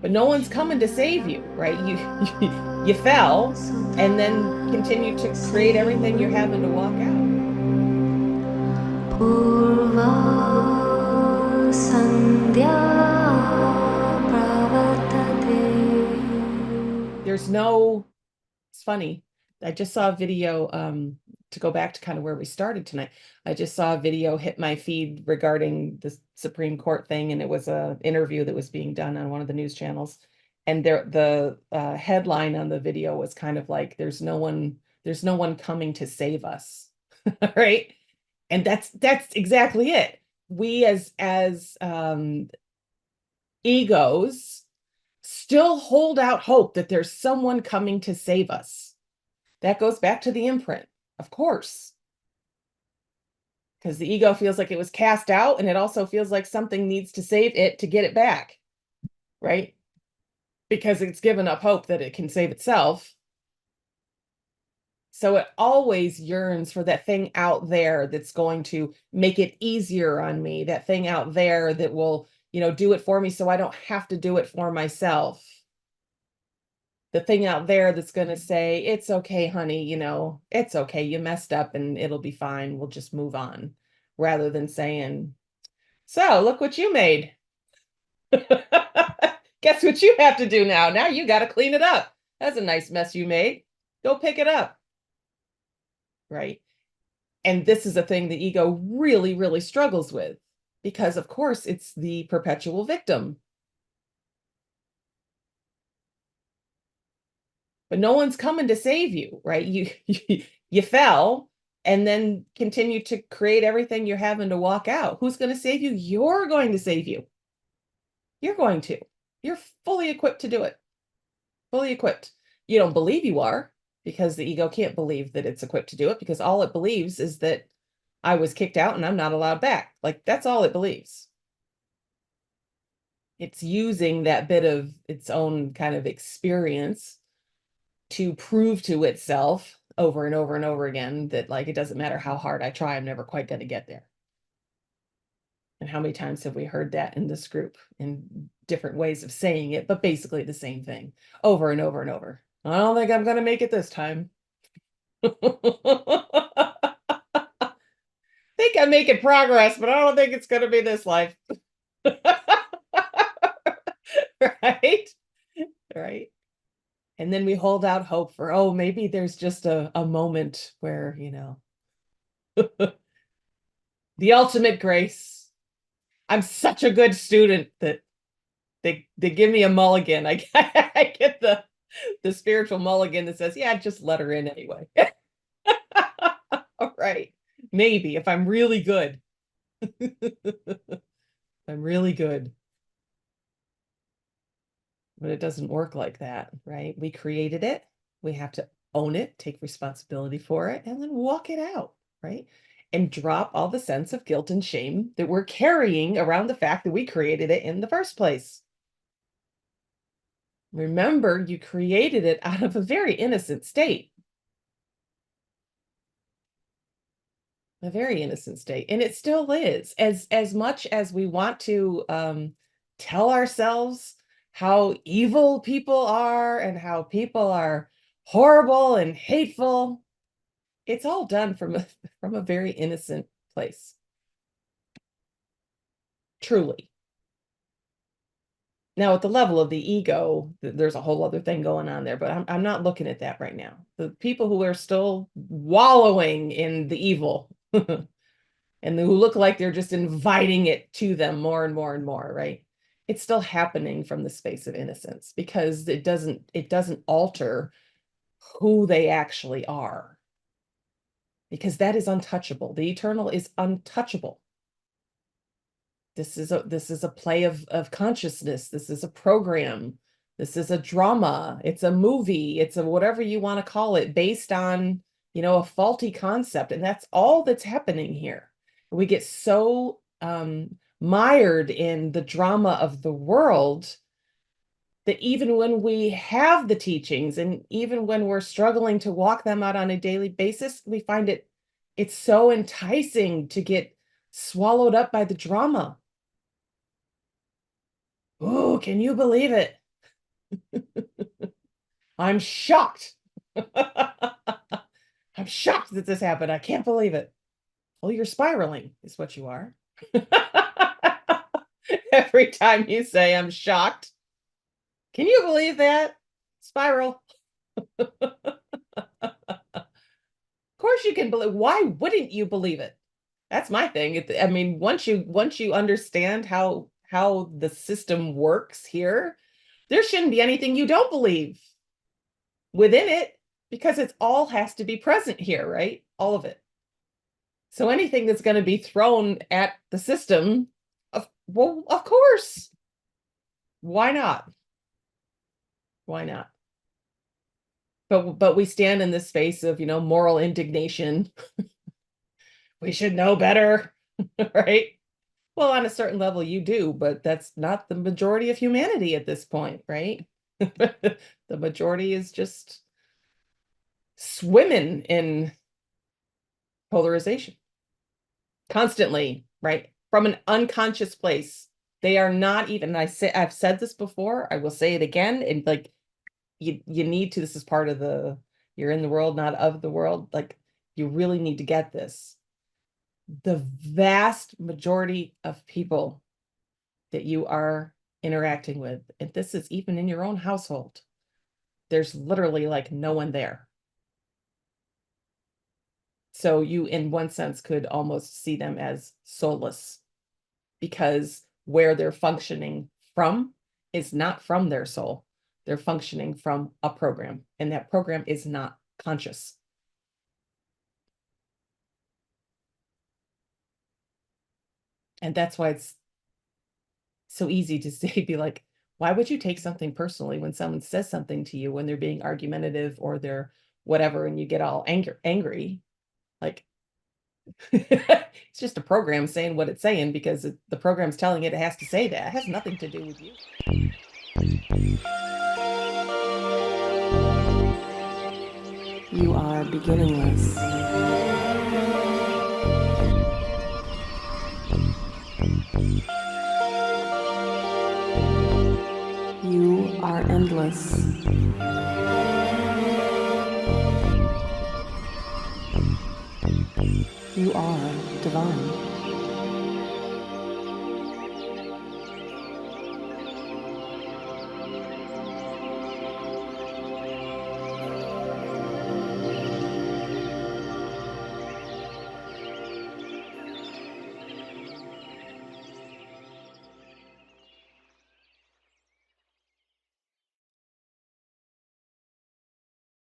but no one's coming to save you, right? You fell and then continue to create everything you're having to walk out. Purva Sandhya Pravartate. There's no, it's funny. I just saw a video, to go back to kind of where we started tonight. I just saw a video hit my feed regarding the Supreme Court thing, and it was a interview that was being done on one of the news channels. And the headline on the video was kind of like, there's no one coming to save us. Right? And that's exactly it. We as egos still hold out hope that there's someone coming to save us. That goes back to the imprint, of course, because the ego feels like it was cast out, and it also feels like something needs to save it to get it back, right? Because it's given up hope that it can save itself. So it always yearns for that thing out there that's going to make it easier on me, that thing out there that will, do it for me so I don't have to do it for myself. The thing out there that's going to say, it's okay, honey, it's okay. You messed up and it'll be fine. We'll just move on, rather than saying, so look what you made. Guess what you have to do now? Now you got to clean it up. That's a nice mess you made. Go pick it up. Right. And this is a thing the ego really, really struggles with, because, of course, it's the perpetual victim. But no one's coming to save you, right? You fell and then continue to create everything you're having to walk out. Who's going to save you? You're going to save you. You're going to. You're fully equipped to do it. Fully equipped. You don't believe you are, because the ego can't believe that it's equipped to do it, because all it believes is that I was kicked out and I'm not allowed back. Like, that's all it believes. It's using that bit of its own kind of experience to prove to itself over and over and over again that, like, it doesn't matter how hard I try, I'm never quite going to get there. And how many times have we heard that in this group in different ways of saying it, but basically the same thing over and over and over? I don't think I'm going to make it this time. Think I'm making progress, but I don't think it's going to be this life. Right? Right. And then we hold out hope for, oh, maybe there's just a moment where, the ultimate grace. I'm such a good student that they give me a mulligan. I get the spiritual mulligan that says, yeah, just let her in anyway. All right. Maybe if I'm really good. I'm really good. But it doesn't work like that, right? We created it. We have to own it, take responsibility for it, and then walk it out, right? And drop all the sense of guilt and shame that we're carrying around the fact that we created it in the first place. Remember, you created it out of a very innocent state, a very innocent state, and it still is. As much as we want to tell ourselves how evil people are and how people are horrible and hateful, it's all done from from a very innocent place, truly. Now, at the level of the ego, there's a whole other thing going on there, but I'm not looking at that right now. The people who are still wallowing in the evil and who look like they're just inviting it to them more and more and more, right? It's still happening from the space of innocence, because it doesn't alter who they actually are, because that is untouchable. The eternal is untouchable. This is a play of consciousness. This is a program. This is a drama. It's a movie. It's a whatever you want to call it, based on, a faulty concept. And that's all that's happening here. We get so mired in the drama of the world that even when we have the teachings, and even when we're struggling to walk them out on a daily basis, we find it's so enticing to get swallowed up by the drama. Oh, can you believe it? I'm shocked. I'm shocked that this happened. I can't believe it. Well, you're spiraling, is what you are. Every time you say I'm shocked. Can you believe that? Spiral. Of course you can believe. Why wouldn't you believe it? That's my thing. I mean, once you understand how the system works here, there shouldn't be anything you don't believe within it because it's all has to be present here, right? All of it. So anything that's going to be thrown at the system, well, of course. Why not? Why not? But we stand in this space of, moral indignation. We should know better, right? Well, on a certain level you do, but that's not the majority of humanity at this point, right? The majority is just swimming in polarization constantly, right? From an unconscious place. They are not even, I've said this before, I will say it again, and like you need to, this is part of you're in the world, not of the world. Like you really need to get this. The vast majority of people that you are interacting with, and this is even in your own household, there's literally like no one there. So you, in one sense, could almost see them as soulless because where they're functioning from is not from their soul. They're functioning from a program, and that program is not conscious. And that's why it's so easy to say, be like, why would you take something personally when someone says something to you when they're being argumentative or they're whatever, and you get all angry? Like, it's just a program saying what it's saying because the program's telling it has to say that. It has nothing to do with you. You are beginningless. You are endless. You are divine.